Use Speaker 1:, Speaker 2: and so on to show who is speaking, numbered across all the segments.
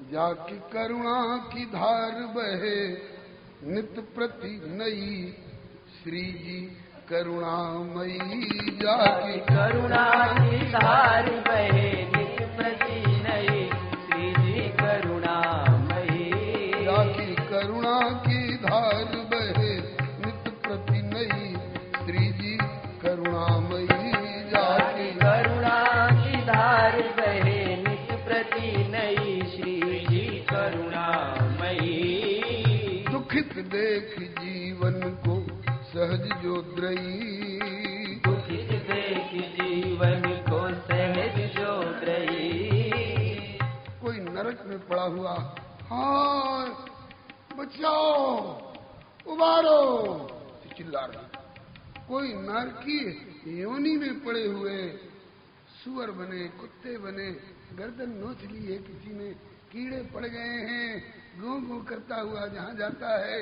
Speaker 1: जाकी करुणा की धार बहे नित प्रति नई, श्री जी करुणामयी। जाकी
Speaker 2: करुणा की धार बहे नित प्रति नई, श्री जी करुणामयी।
Speaker 1: जाकी करुणा की धार बहे नित प्रति नई, श्री जी करुणामयी। जाकी
Speaker 2: करुणा की धार बहे नित प्रति नई, श्री जी करुणामयी।
Speaker 1: दुखित देख जीवन को सहज जो द्रई,
Speaker 2: दुखित देख जीवन को सहज जो द्रई।
Speaker 1: कोई नरक में पड़ा हुआ, हाय बचाओ उबारो चिल्ला रहा। कोई नरकी योनि में पड़े हुए सुअर बने, कुत्ते बने, गर्दन नोच ली है किसी ने, कीड़े पड़ गए हैं, गूं गूं करता हुआ जहां जाता है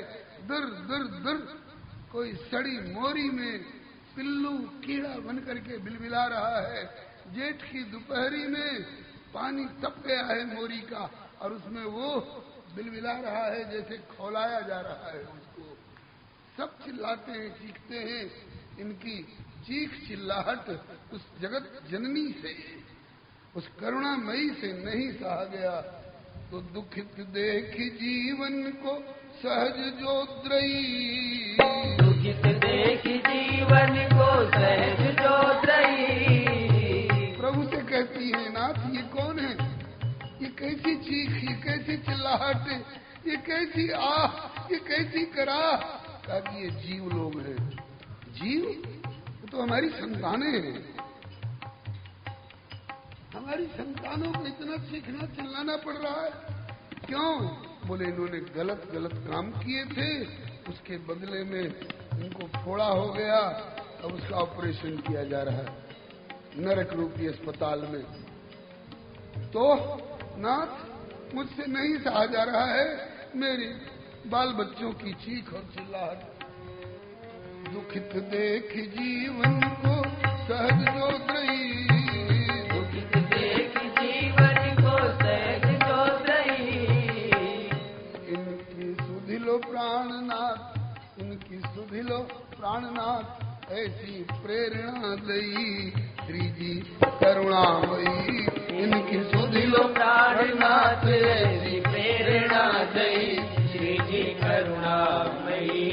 Speaker 1: दुर दुर दुर। कोई सड़ी मोरी में पिल्लू कीड़ा बन करके बिलबिला रहा है। जेठ की दोपहरी में पानी तप गया है मोरी का और उसमें वो बिलबिला रहा है जैसे खौलाया जा रहा है उसको। सब चिल्लाते हैं, चीखते हैं। इनकी चीख चिल्लाहट उस जगत जननी से, उस करुणामयी से नहीं सहा गया। तो दुखित देख जीवन को सहज जो द्रई,
Speaker 2: दुखित देख जीवन को सहज जो द्रई।
Speaker 1: प्रभु से कहती है, नाथ ये कौन है, ये कैसी चीख, ये कैसी चिल्लाहट, ये कैसी आह, ये कैसी कराह। कहा कि ये जीव लोग हैं। जीव तो हमारी संतानें हैं। हमारी संतानों को इतना चीखना चिल्लाना पड़ रहा है क्यों? बोले इन्होंने गलत गलत काम किए थे, उसके बदले में इनको फोड़ा हो गया, अब उसका ऑपरेशन किया जा रहा है नरक रूपी अस्पताल में। तो नाथ मुझसे नहीं सहा जा रहा है मेरे बाल बच्चों की चीख और चिल्लाहट। दुखित देख जीवन को सहज जो द्रई,
Speaker 2: दुखित देख जीवन को सहज जो द्रई।
Speaker 1: इनकी सुधिलो प्राणनाथ, इनकी सुधिलो प्राणनाथ, ऐसी प्रेरणा दई, श्री जी करुणामयी। इनकी सुधिलो
Speaker 2: प्राणनाथ ऐसी प्रेरणा दई, श्री जी करुणामयी।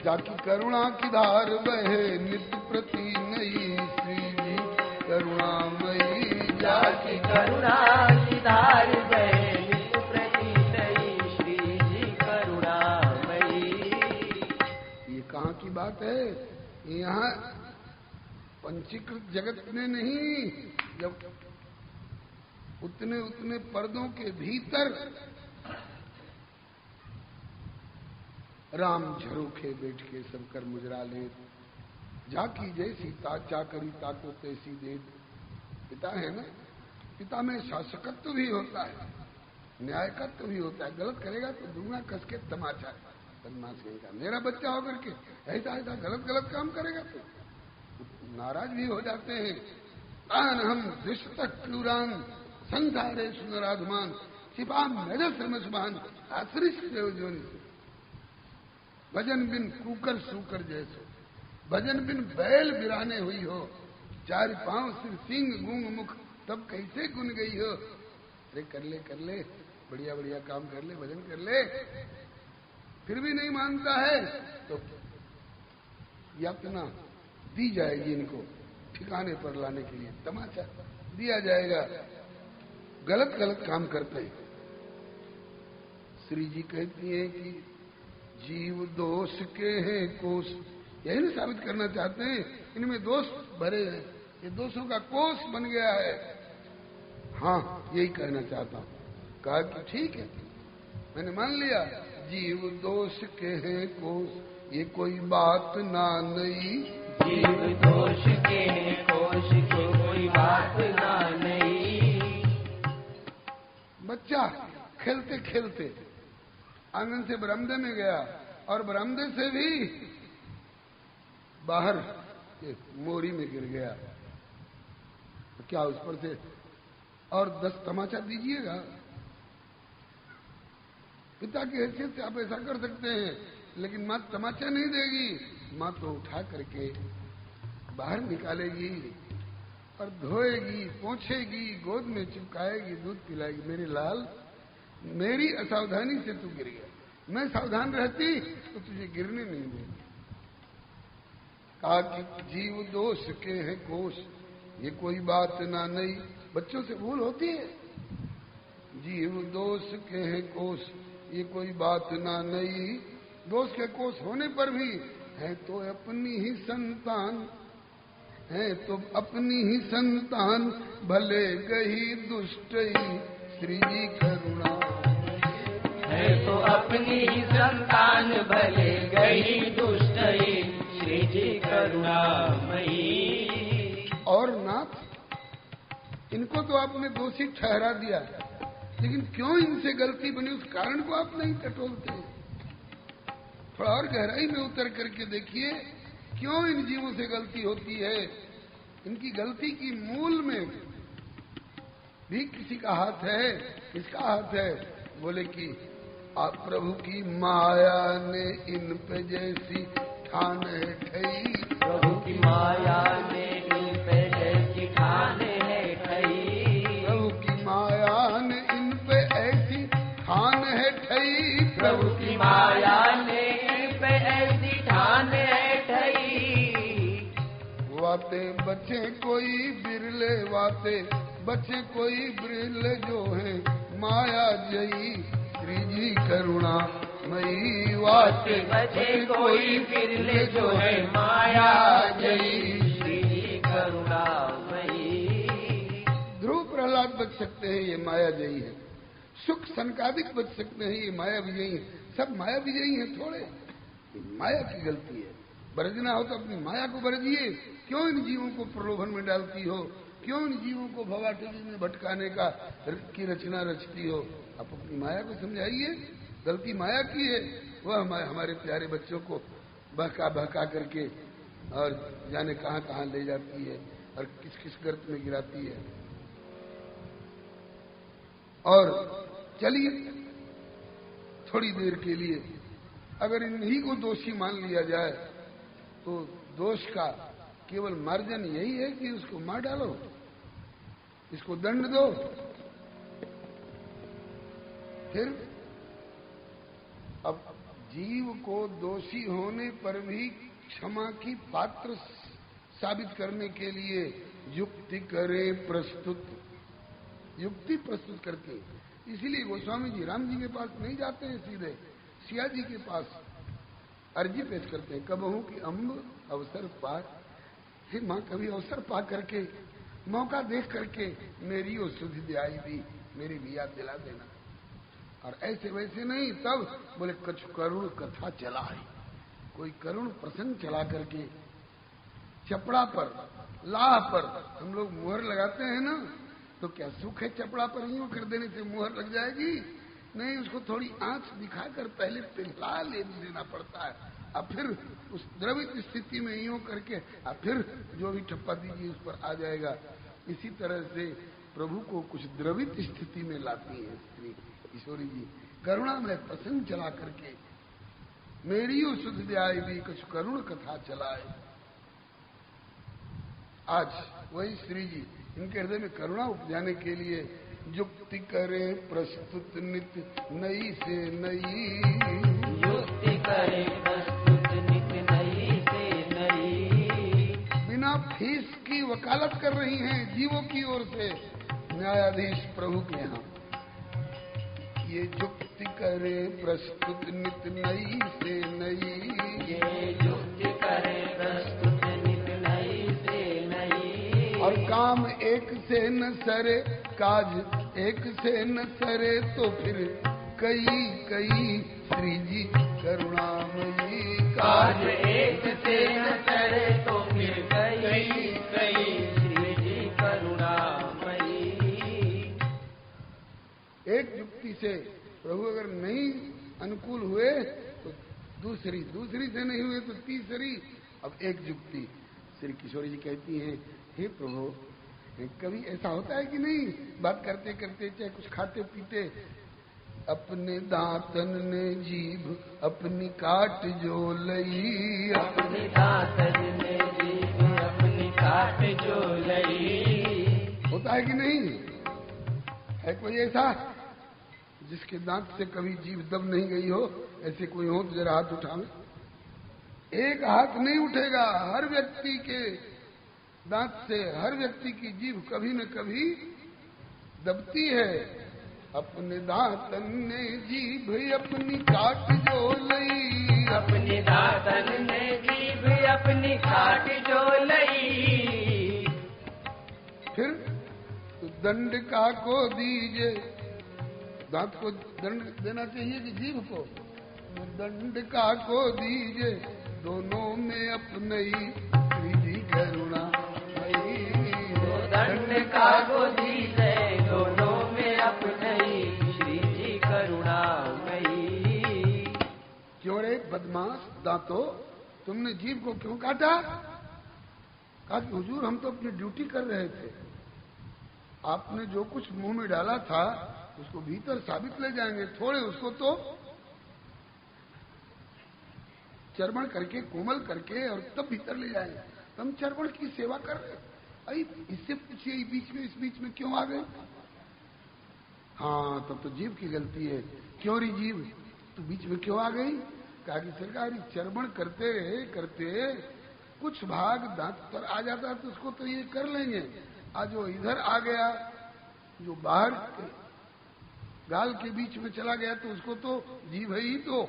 Speaker 1: जाकी करुणा की धार बहे नित प्रति नई, श्री जी करुणामयी।
Speaker 2: जाकी करुणा की धार बहे नित प्रति नई, श्री जी करुणामयी।
Speaker 1: ये कहाँ की बात है? यहाँ पंचीकृत जगत में नहीं, जब उतने उतने पर्दों के भीतर राम झरोखे बैठ के सब कर मुजरा ले, जाकी जैसी चाकरी ताको तैसी दे। पिता है ना, पिता में शासकत्व भी होता है, न्यायकत्व भी होता है। गलत करेगा तो दुगना कस के तमाचा बदमाशी का। मेरा बच्चा होकर के ऐसा ऐसा गलत गलत काम करेगा तो नाराज भी हो जाते हैं। तान हम दुष्ट क्रूरान संसारे सुनराधमान, छिपा मेरे श्रमसमान आश्रित जोनि। भजन बिन कुकर सूकर जैसो, भजन बिन बैल बिराने हुई हो, चार पांव सिर सिंह गूंग मुख तब कैसे गुन गई हो। अरे कर ले बढ़िया बढ़िया काम कर ले, भजन कर ले, फिर भी नहीं मानता है तो यातना दी जाएगी। इनको ठिकाने पर लाने के लिए तमाचा दिया जाएगा। गलत गलत काम करते हैं। श्री जी कहती हैं कि जीव दोष के हैं कोष, यही नहीं साबित करना चाहते हैं इनमें दोष भरे हैं, ये दोषों का कोष बन गया है। हाँ यही कहना चाहता हूँ। कहा कि ठीक है, मैंने मान लिया जीव दोष के हैं कोष, ये कोई बात ना नई।
Speaker 2: जीव दोष के हैं कोष, कोई बात ना नई।
Speaker 1: बच्चा खेलते खेलते आंगन से बरामदे में गया और बरामदे से भी बाहर मोरी में गिर गया। तो क्या उस पर से और 10 तमाचा दीजिएगा? पिता की हैसियत से आप ऐसा कर सकते हैं, लेकिन माँ तमाचा नहीं देगी। माँ तो उठा करके बाहर निकालेगी और धोएगी, पोंछेगी, गोद में चिपकाएगी, दूध पिलाएगी। मेरे लाल, मेरी असावधानी से तू गिर गया, मैं सावधान रहती तो तुझे गिरने नहीं देती। कहा कि जीव दोष के हैं कोष, ये कोई बात ना नई। बच्चों से भूल होती है। जीव दोष के हैं कोष, ये कोई बात ना नई। दोष के कोष होने पर भी है तो अपनी ही संतान, है तो अपनी ही संतान, भले गई दुष्टई श्री जी करुणा।
Speaker 2: है तो अपनी ही संतान, भले गई दुष्टई श्री जी करुणामयी।
Speaker 1: और नाथ, इनको तो आपने दोषी ठहरा दिया, लेकिन क्यों इनसे गलती बनी उस कारण को आप नहीं टटोलते। थोड़ा और गहराई में उतर करके देखिए, क्यों इन जीवों से गलती होती है। इनकी गलती की मूल में भी किसी का हाथ है। किसका हाथ है? बोले कि आप प्रभु की माया ने इन पे जैसी ठान है ठई।
Speaker 2: प्रभु की माया ने इन पे जैसी ठान है ठई।
Speaker 1: प्रभु की माया ने इन पे ऐसी ठान है ठई।
Speaker 2: प्रभु की माया ने इन पे ऐसी ठान है ठई।
Speaker 1: वाते बचे कोई बिरले, वाते बचे कोई बिरले, जो है माया जई श्री जी करुणा मई। वाते
Speaker 2: बचे कोई बिरले, जो है माया जई श्री जी करुणामयी।
Speaker 1: ध्रुव प्रहलाद बच सकते हैं, ये माया जयी है। सुख संकादिक बच सकते हैं, ये माया विजयी है। सब माया विजयी हैं थोड़े, ये माया की गलती है। बरजना हो तो अपनी माया को बरजिए। क्यों इन जीवों को प्रलोभन में डालती हो? क्यों इन जीवों को भवाटकी में भटकाने की रचना रचती हो? आप अपनी माया को समझाइए। गलती माया की है, वह हमारे प्यारे बच्चों को बहका बहका करके और जाने कहां कहां ले जाती है और किस किस गर्त में गिराती है। और चलिए थोड़ी देर के लिए अगर इन्हीं को दोषी मान लिया जाए तो दोष का केवल मार्जन यही है कि उसको मार डालो, इसको दंड दो। फिर अब जीव को दोषी होने पर भी क्षमा की पात्र साबित करने के लिए युक्ति करे प्रस्तुत, युक्ति प्रस्तुत करके। इसीलिए गोस्वामी जी राम जी के पास नहीं जाते हैं, सीधे सिया जी के पास अर्जी पेश करते हैं। कब हूं कि अम्ब अवसर पार, हे मां कभी अवसर पा करके, मौका देख करके मेरी वो सुधि दिलाई दी, मेरी भी याद दिला देना। और ऐसे वैसे नहीं, तब बोले कछु करुण कथा चलाए। कोई करुण प्रसंग चला करके चपड़ा पर, लाह पर हम लोग मुहर लगाते हैं ना, तो क्या सुख है चपड़ा पर यूं कर देने से मुहर लग जाएगी? नहीं, उसको थोड़ी आंच दिखाकर पहले पिघला लेना पड़ता है, अब फिर उस द्रवित स्थिति में यूं करके अब फिर जो भी ठप्पा दीजिए उस पर आ जाएगा। इसी तरह से प्रभु को कुछ द्रवित स्थिति में लाती है स्त्री किशोरी जी, करुणा में प्रसंग चला करके। मेरी सुध दयाई भी कुछ करुण कथा चलाए। आज वही श्री जी इनके हृदय में करुणा उपजाने के लिए युक्ति करे प्रस्तुत नित नई से नई।
Speaker 2: युक्ति करे प्रस्तुत नित नई से नई।
Speaker 1: बिना फीस की वकालत कर रही हैं जीवों की ओर से न्यायाधीश प्रभु के यहाँ। ये युक्ति करे प्रस्तुत नित नई से नई।
Speaker 2: ये युक्ति करे प्रस्तुत नित नई से नई।
Speaker 1: और काम एक से न सरे, काज एक से न सरे, तो फिर कई कई श्री जी करुणामयी।
Speaker 2: काज एक से न सरे, तो फिर कई कई श्री जी करुणामयी।
Speaker 1: एक युक्ति से प्रभु अगर नहीं अनुकूल हुए तो दूसरी, दूसरी से नहीं हुए तो तीसरी, अब एक युक्ति। श्री किशोरी जी कहती हैं, हे प्रभु, कभी ऐसा होता है कि नहीं, बात करते करते चाहे कुछ खाते पीते अपने दांतन ने जीभ अपनी काट जो लई,
Speaker 2: अपने दांतन ने जीभ अपनी काट जो लई।
Speaker 1: होता है कि नहीं? है कोई ऐसा जिसके दांत से कभी जीभ दब नहीं गई हो? ऐसे कोई हो तो जरा हाथ उठावे। एक हाथ नहीं उठेगा। हर व्यक्ति के दांत से हर व्यक्ति की जीभ कभी न कभी दबती है। अपने दांतन ने जीभ अपनी काट जो लई,
Speaker 2: अपने दांतन ने जीभ अपनी काट जो लई।
Speaker 1: फिर तो दंड का को दीजिए। दांत को दंड देना चाहिए कि जीभ को? तो दंड का को दीजिए, दोनों में अपने ही श्री जी करुणा मई।
Speaker 2: दंड का को दीजिए, दोनों में अपने ही श्री जी करुणा मई।
Speaker 1: क्यों रे बदमाश दांतो, तुमने जीभ को क्यों काटा? कहा कि हुजूर हम तो अपनी ड्यूटी कर रहे थे, आपने जो कुछ मुंह में डाला था उसको भीतर साबित ले जाएंगे, थोड़े उसको तो चर्वण करके कोमल करके और तब भीतर ले जाएंगे। हम चर्वण की सेवा कर रहे। अरे इससे पूछिए इस बीच में क्यों आ गए? हाँ तब तो जीभ की गलती है। क्यों री जीभ तो बीच में क्यों आ गई? कहा कि सरकार चर्वण करते रहे करते कुछ भाग दांत पर आ जाता तो उसको तो ये कर लेंगे। आज जो इधर आ गया, जो बाहर गाल के बीच में चला गया तो उसको तो जीभ है ही तो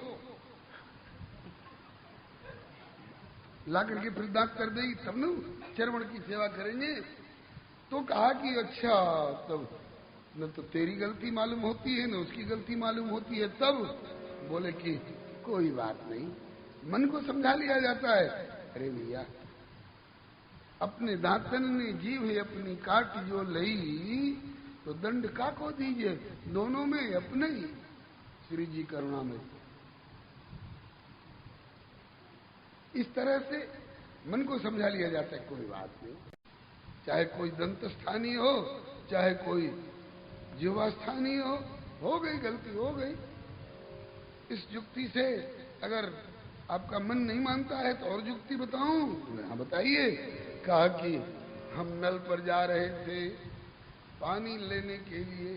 Speaker 1: ला करके फिर दांत कर देगी तब न चर्वण की सेवा करेंगे। तो कहा कि अच्छा तब न तो तेरी गलती मालूम होती है न उसकी गलती मालूम होती है। तब बोले कि कोई बात नहीं, मन को समझा लिया जाता है। अरे भैया अपने दांतन ने जीभ अपनी काट जो लई, तो दंड का को दीजिए, दोनों में अपने ही श्री जी करुणा में। इस तरह से मन को समझा लिया जाता है। कोई बात नहीं, चाहे कोई दंत स्थानीय हो चाहे कोई जीवा स्थानीय हो गई गलती हो गई। इस युक्ति से अगर आपका मन नहीं मानता है तो और युक्ति बताऊं? हाँ बताइए। कहा कि हम नल पर जा रहे थे पानी लेने के लिए,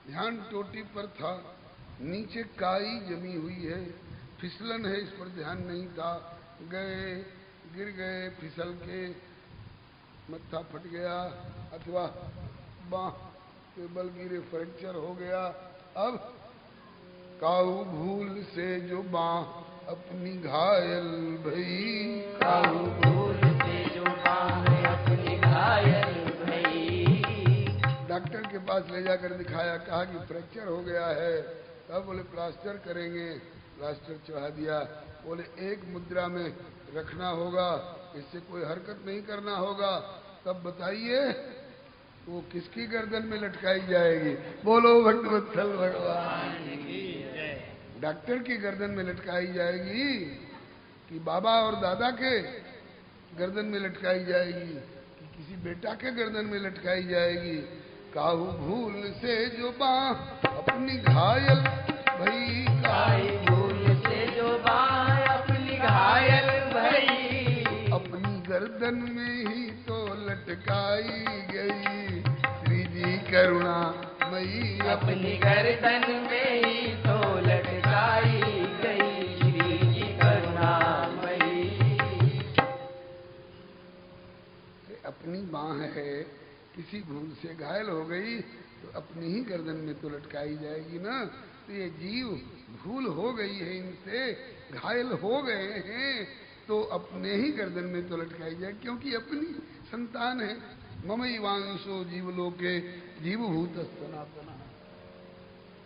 Speaker 1: ध्यान टोटी पर था, नीचे काई जमी हुई है, फिसलन है इस पर ध्यान नहीं था, गए गिर गए, फिसल के मत्था फट गया अथवा बांह के बल गिरे फ्रैक्चर हो गया। अब काऊ भूल से जो बांह अपनी घायल भई,
Speaker 2: काऊ भूल से जो बांह अपनी घायल भई।
Speaker 1: डॉक्टर के पास ले जाकर दिखाया, कहा कि फ्रैक्चर हो गया है। तब बोले प्लास्टर करेंगे, प्लास्टर चढ़ा दिया। बोले एक मुद्रा में रखना होगा, इससे कोई हरकत नहीं करना होगा। तब बताइए वो किसकी गर्दन में लटकाई जाएगी? बोलो भट्टवत्सल भगवान की जय। डॉक्टर की गर्दन में लटकाई जाएगी कि बाबा और दादा के गर्दन में लटकाई जाएगी कि किसी बेटा के गर्दन में लटकाई जाएगी? काहू भूल से जो बांह अपनी घायल भई,
Speaker 2: काई भूल से जो बांह अपनी घायल भई,
Speaker 1: अपनी गर्दन में ही तो लटकाई गई श्री जी करुणा मई।
Speaker 2: अपनी गर्दन में ही तो लटकाई गई श्री जी करुणा मई।
Speaker 1: अपनी बांह है, किसी भूल से घायल हो गई तो अपनी ही गर्दन में तो लटकाई जाएगी ना। तो ये जीव भूल हो गई है, इनसे घायल हो गए हैं तो अपने ही गर्दन में तो लटकाई जाए, क्योंकि अपनी संतान है। ममई वांशो जीवलोके जीवभूत सनातना।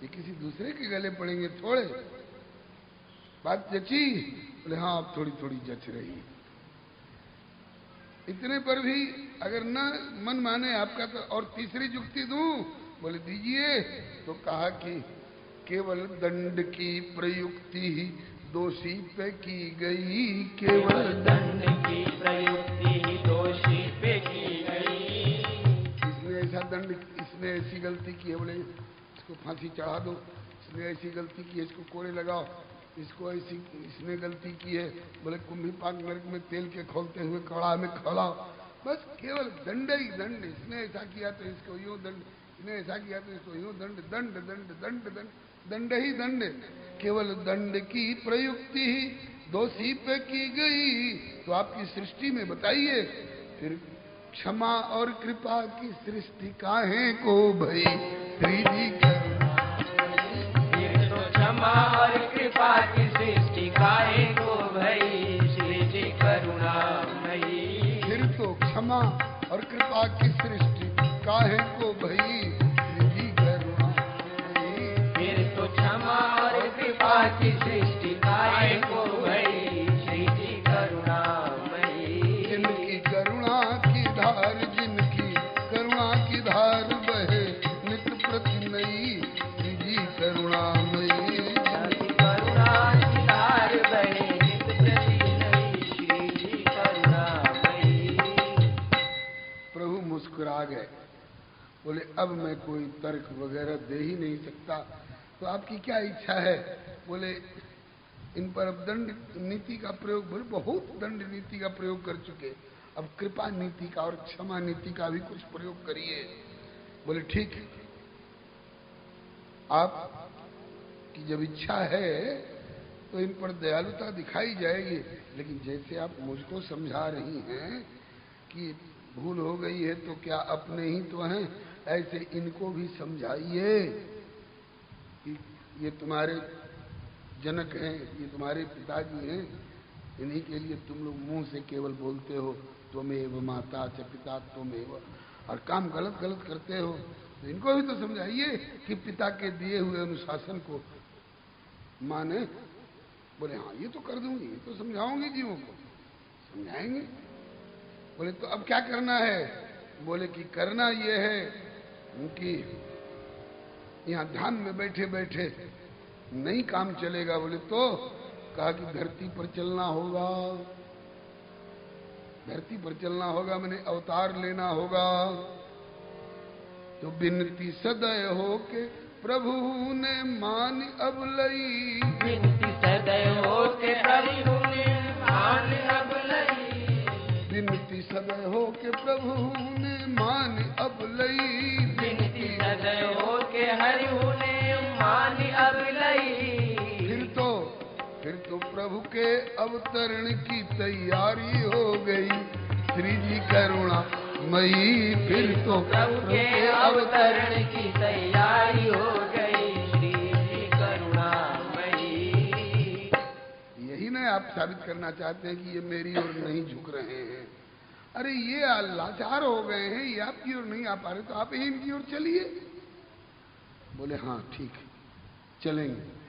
Speaker 1: ये किसी दूसरे के गले पड़ेंगे थोड़े। बात जची? बोले हाँ अब थोड़ी थोड़ी जच रही। इतने पर भी अगर न मन माने आपका तो और तीसरी युक्ति दूं? बोले दीजिए। तो कहा कि केवल दंड की प्रयुक्ति ही दोषी पे की गई, केवल
Speaker 2: दंड की प्रयुक्ति ही दोषी पे की गई।
Speaker 1: इसने ऐसा दंड, इसने ऐसी गलती की है, बोले इसको फांसी चढ़ा दो, इसने ऐसी गलती की है, इसको कोड़े लगाओ, इसको ऐसी इसने गलती की है, बोले कुंभी पाक नरक में तेल के खोलते हुए कड़ा में खड़ाओ। बस केवल दंड ही दंड। इसने ऐसा किया तो इसको यूं दंड, इसने ऐसा किया तो इसको यूं दंड, दंड दंड दंड दंड, दंड ही दंड। केवल दंड की प्रयुक्ति ही दोषी पे की गई। तो आपकी सृष्टि में बताइए फिर क्षमा और कृपा की सृष्टि काहे को भई श्री जी करुणा।
Speaker 2: ये तो क्षमा और कृपा की सृष्टि काहे को भई श्री जी करुणामयी।
Speaker 1: फिर तो क्षमा और कृपा की सृष्टि काहे को भई श्री जी करुणामयी।
Speaker 2: फिर तो क्षमा और कृपा की सृष्टि काहे को भई श्री जी करुणामयी।
Speaker 1: जिनकी करुणा की धार, जिनकी करुणा की धार बहे नित प्रति नई श्री जी करुणामयी।
Speaker 2: करुणा की धार बहे नित प्रति नई श्री जी करुणामयी।
Speaker 1: प्रभु मुस्कुरा गए, बोले अब मैं कोई तर्क वगैरह दे ही नहीं सकता, तो आपकी क्या इच्छा है? बोले इन पर अब दंड नीति का प्रयोग, बोले बहुत दंड नीति का प्रयोग कर चुके, अब कृपा नीति का और क्षमा नीति का भी कुछ प्रयोग करिए। बोले ठीक, आप की जब इच्छा है तो इन पर दयालुता दिखाई जाएगी, लेकिन जैसे आप मुझको समझा रही हैं कि भूल हो गई है तो क्या अपने ही तो हैं, ऐसे इनको भी समझाइए कि ये तुम्हारे जनक हैं, ये तुम्हारे पिताजी हैं, इन्हीं के लिए तुम लोग मुंह से केवल बोलते हो त्वमेव माता च पिता त्वमेव, और काम गलत गलत करते हो। तो इनको भी तो समझाइए कि पिता के दिए हुए अनुशासन को माने। बोले हाँ ये तो कर दूंगी, ये तो समझाऊंगी जीवों को, समझाएंगे। बोले तो अब क्या करना है? बोले कि करना ये है कि यहाँ धाम में बैठे बैठे नहीं काम चलेगा। बोले तो कहा कि धरती पर चलना होगा, धरती पर चलना होगा, मैंने अवतार लेना होगा। तो बिनती सदैव हो के प्रभु ने मान अब लई,
Speaker 2: बिनती सदैव हो के प्रभु ने मान अब लई।
Speaker 1: बिनती सदैव हो के प्रभु ने मान अब लई।
Speaker 2: बिनती सदैव हो के हरिहु ने मान अब लई।
Speaker 1: फिर तो प्रभु के अवतरण की तैयारी हो गई श्री जी करुणामयी। फिर तो
Speaker 2: प्रभु के अवतरण की तैयारी हो गई श्री जी करुणामयी।
Speaker 1: यही ना आप साबित करना चाहते हैं कि ये मेरी ओर नहीं झुक रहे हैं। अरे ये लाचार हो गए हैं, ये आपकी ओर नहीं आ पा रहे, तो आप ही इनकी ओर चलिए। बोले हाँ ठीक है चलेंगे,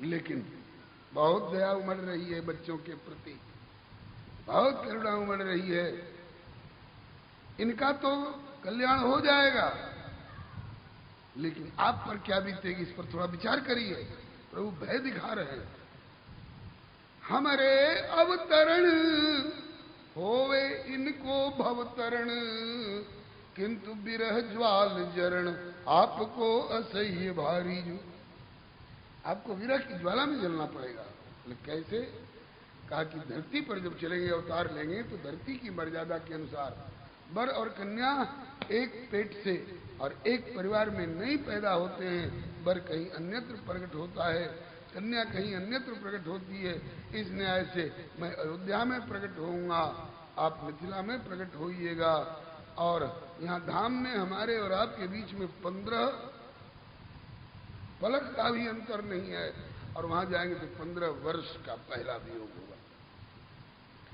Speaker 1: लेकिन बहुत दया उमड़ रही है बच्चों के प्रति, बहुत करुणा उमड़ रही है, इनका तो कल्याण हो जाएगा, लेकिन आप पर क्या बीतेगी इस पर थोड़ा विचार करिए। प्रभु भय दिखा रहे हैं। हमारे अवतरण होवे इनको भवतरण, किंतु बिरह ज्वाल जरण आपको असह्य भारी जो। आपको विरह की ज्वाला में जलना पड़ेगा। कैसे? कहा कि धरती पर जब चलेंगे अवतार लेंगे तो धरती की मर्यादा के अनुसार वर और कन्या एक पेट से और एक परिवार में नहीं पैदा होते हैं। वर कहीं अन्यत्र प्रकट होता है, कन्या कहीं अन्यत्र प्रकट होती है। इस न्याय से मैं अयोध्या में प्रकट होऊंगा, आप मिथिला में प्रकट होइएगा, और यहाँ धाम में हमारे और आपके बीच में 15 पलक का भी अंतर नहीं है, और वहां जाएंगे तो 15 वर्ष का पहला वियोग होगा।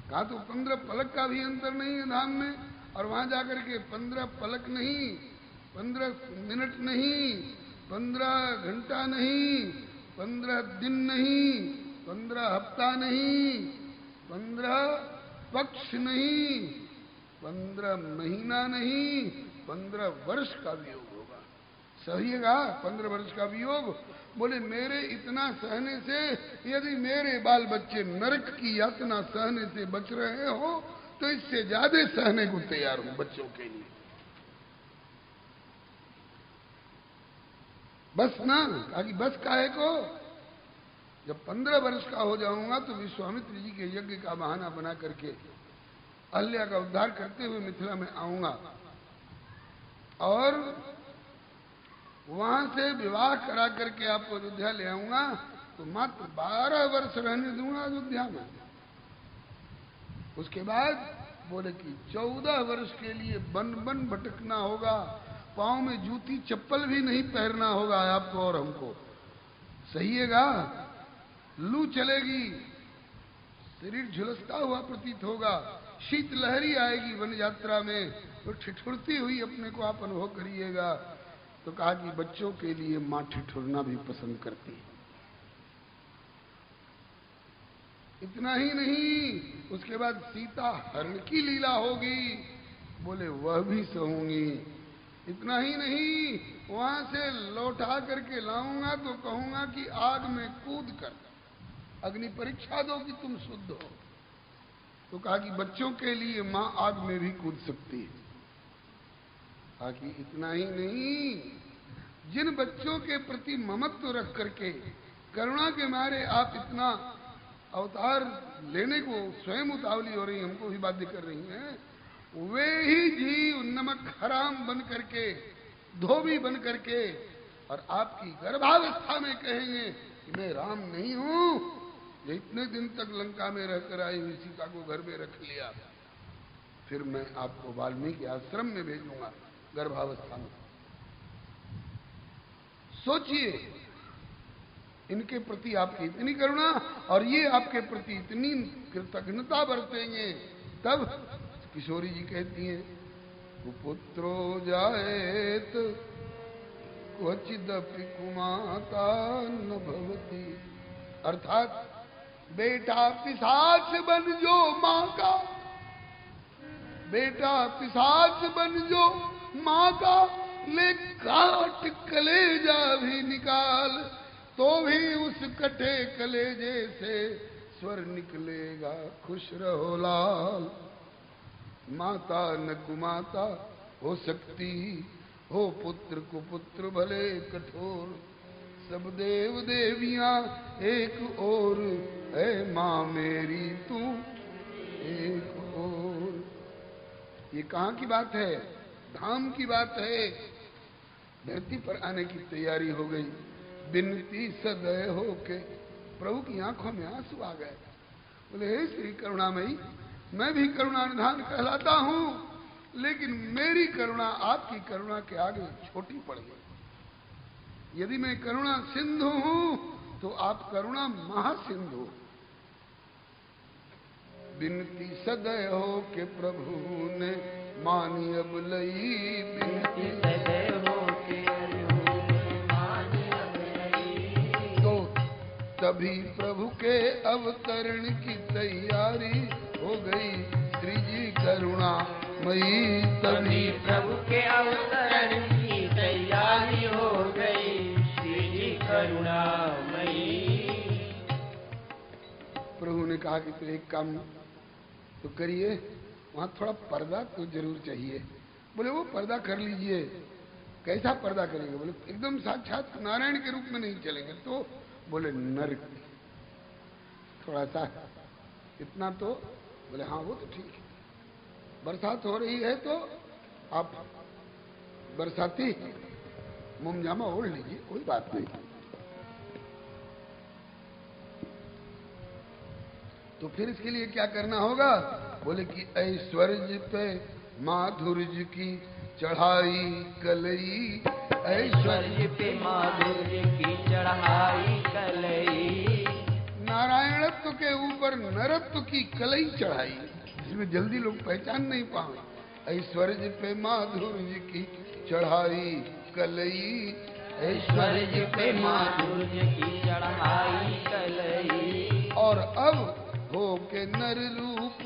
Speaker 1: कहा तो 15 पलक का भी अंतर नहीं है धाम में, और वहां जाकर के 15 पलक नहीं, 15 मिनट नहीं, 15 घंटा नहीं, 15 दिन नहीं, 15 हफ्ता नहीं, 15 पक्ष नहीं, 15 महीना नहीं, 15 वर्ष का वियोग होगा। सहिएगा 15 वर्ष का वियोग। बोले मेरे इतना सहने से यदि मेरे बाल बच्चे नरक की यातना सहने से बच रहे हो तो इससे ज्यादा सहने को तैयार हूं बच्चों के लिए। बस ना, कहा कि बस काहे को, जब 15 वर्ष का हो जाऊंगा तो विश्वामित्र जी के यज्ञ का बहाना बना करके अहल्या का उद्धार करते हुए मिथिला में आऊंगा और वहां से विवाह करा करके आपको अयोध्या ले आऊंगा, तो मात्र 12 वर्ष रहने दूंगा अयोध्या में। उसके बाद बोले कि 14 वर्ष के लिए वन वन भटकना होगा, पांव में जूती चप्पल भी नहीं पहनना होगा आपको और हमको। सहीएगा, लू चलेगी, शरीर झुलसता हुआ प्रतीत होगा, शीत लहरी आएगी वन यात्रा में, तो ठिठुरती हुई अपने को आप अनुभव करिएगा। तो कहा कि बच्चों के लिए मां ठिठुरना भी पसंद करती है। इतना ही नहीं, उसके बाद सीता हरण की लीला होगी, बोले वह भी सहूंगी। इतना ही नहीं, वहां से लौटा करके लाऊंगा तो कहूंगा कि आग में कूद कर अग्नि परीक्षा दो कि तुम शुद्ध हो। तो कहा कि बच्चों के लिए मां आग में भी कूद सकती है। कहा कि इतना ही नहीं, जिन बच्चों के प्रति ममत्व रख करके करुणा के मारे आप इतना अवतार लेने को स्वयं उतावली हो रही, हमको भी बाध्य कर रही हैं, वे ही जीव नमक हराम बन करके, धोबी बन करके और आपकी गर्भावस्था में कहेंगे कि मैं राम नहीं हूं, ये इतने दिन तक लंका में रहकर आई हुई सीता को घर में रख लिया, फिर मैं आपको वाल्मीकि आश्रम में भेजूंगा गर्भावस्था में। सोचिए, इनके प्रति आपकी इतनी करुणा और ये आपके प्रति इतनी कृतज्ञता बरतेंगे। तब किशोरी जी कहती हैं, कुपुत्रो जायेत क्वचिदपि कुमाता न भवति, अर्थात बेटा पिशाच बन जो मां का, बेटा पिशाच बन जो मां का, ले काट कलेजा भी निकाल, तो भी उस कटे कलेजे से स्वर निकलेगा, खुश रहो लाल। माता न कुमाता हो सकती, हो पुत्र को पुत्र भले कठोर, सब देव देवियां एक और, है मां मेरी तू एक और। ये कहाँ की बात है? धाम की बात है। धरती पर आने की तैयारी हो गई। बिनती सदय हो के प्रभु की आंखों में आंसू आ गए। बोले, हे श्री करुणामयी, मैं भी करुणा निधान कहलाता हूं, लेकिन मेरी करुणा आपकी करुणा के आगे छोटी पड़ गई। यदि मैं करुणा सिंधु हूं तो आप करुणा महासिंधु। बिनती सदय हो के प्रभु ने मानी अब लई, बिनती
Speaker 2: सदय हो के मानी अब लई।
Speaker 1: तो तभी प्रभु के अवतरण की तैयारी हो गई, श्री जी करुणामयी।
Speaker 2: तभी प्रभु के अवतरण की तैयारी हो गई, श्री जी करुणामयी।
Speaker 1: प्रभु ने कहा कि तो एक काम तो करिए, वहां थोड़ा पर्दा तो जरूर चाहिए। बोले, वो पर्दा कर लीजिए। कैसा पर्दा करेंगे? बोले, एकदम साक्षात नारायण के रूप में नहीं चलेंगे। तो बोले, नरक थोड़ा सा, इतना तो। बोले, हाँ वो तो ठीक है। बरसात हो रही है तो आप बरसाती मुमजामा ओढ़ लीजिए, कोई बात नहीं। तो फिर इसके लिए क्या करना होगा? बोले कि ऐश्वर्य पे माधुर्य की चढ़ाई कलई,
Speaker 2: ऐश्वर्य पे माधुर्य की चढ़ाई कलई।
Speaker 1: नारायणत्व के ऊपर नरत्व की कलई चढ़ाई, जिसमें जल्दी लोग पहचान नहीं पाए। ऐश्वर्य पे माधुर्य की चढ़ाई कलई,
Speaker 2: ऐश्वर्य पे माधुर्य की चढ़ाई कलई।
Speaker 1: और अब हो के नर रूप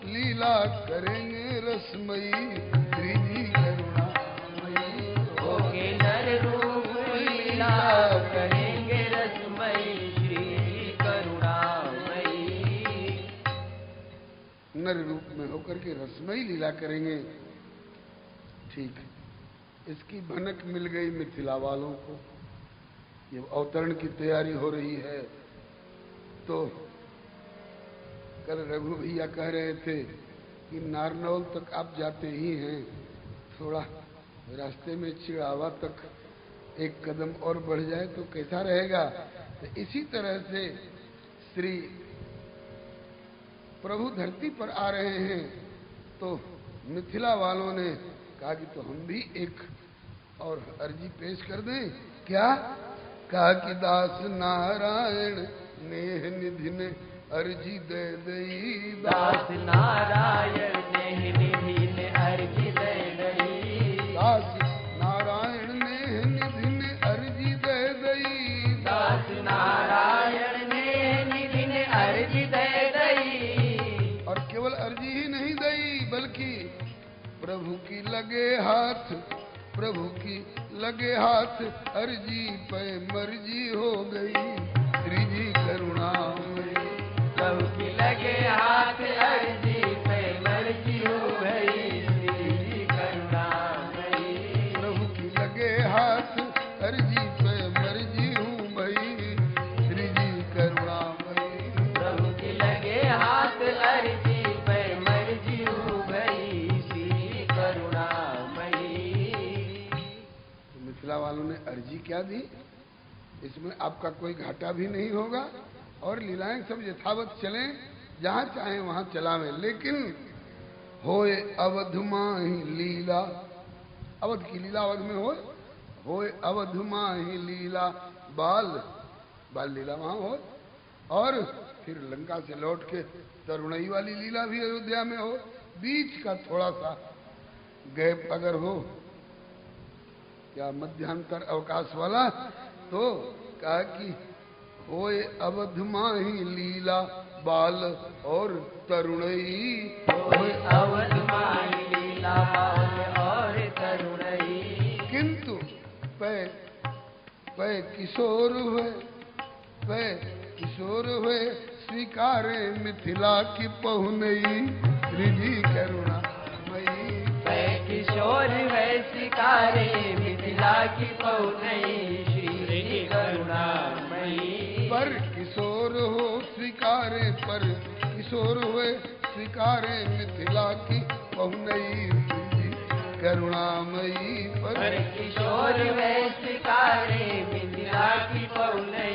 Speaker 1: लीला करेंगे रसमयी, श्री जी करुणामयी।
Speaker 2: हो के नर रूप लीला करेंगे रसमयी, श्री जी करुणामयी।
Speaker 1: नर रूप में होकर के रसमयी लीला करेंगे। ठीक, इसकी भनक मिल गई मिथिला वालों को। ये अवतरण की तैयारी हो रही है। तो कल रघु भैया कह रहे थे कि नारनौल तक आप जाते ही हैं, थोड़ा रास्ते में चिड़ावा तक एक कदम और बढ़ जाए तो कैसा रहेगा। तो इसी तरह से श्री प्रभु धरती पर आ रहे हैं। तो मिथिला वालों ने कहा कि तो हम भी एक और अर्जी पेश कर दें। क्या कहा कि दास नारायण नेह निधि ने अर्जी दे दई।
Speaker 2: दास नारायण नेह निधि ने अर्जी दे दई।
Speaker 1: दास नारायण नेह निधि ने अर्जी दे दई।
Speaker 2: दास नारायण नेह निधि ने अर्जी दे दई।
Speaker 1: और केवल अर्जी ही नहीं दई बल्कि प्रभु की लगे हाथ, प्रभु की लगे हाथ अर्जी पे मर्जी हो गई। श्री जी करुणामयी।
Speaker 2: प्रभु की लगे हाथ अर्जी पे मर्जी हो गई। श्री जी करुणामयी।
Speaker 1: प्रभु की लगे हाथ अर्जी पे मर्जी हूँ भई। श्री जी करुणामयी।
Speaker 2: प्रभु की लगे हाथ अर्जी पे मर्जी हो गई। श्री करुणामयी।
Speaker 1: मिथिला वालों ने अर्जी क्या दी, इसमें आपका कोई घाटा भी नहीं होगा और लीलाएं सब यथावत चलें, जहां चाहे वहां चलावें। लेकिन होए अवध माही लीला, अवध की लीला अवध में होए अवध माही लीला, बाल लीला वहां हो। और फिर लंका से लौट के तरुणई वाली लीला भी अयोध्या में हो। बीच का थोड़ा सा गैप अगर हो, क्या मध्यांतर अवकाश वाला, तो कहा कि होए अवध माही लीला बाल और तरुणई।
Speaker 2: होए अवध माही लीला बाल और तरुणई।
Speaker 1: किंतु पै किशोर हुए स्वीकारे मिथिला की पहुनई। श्री जी करुणामयी।
Speaker 2: पै किशोर है स्वीकारे मिथिला की पहुनई। श्री जी करुणामयी।
Speaker 1: पर किशोर हो स्वीकारे, पर किशोर हुए स्वीकारे मिथिला की पहुनई। करुणामयी।
Speaker 2: पर किशोर है स्वीकारे मिथिला की पहुनई।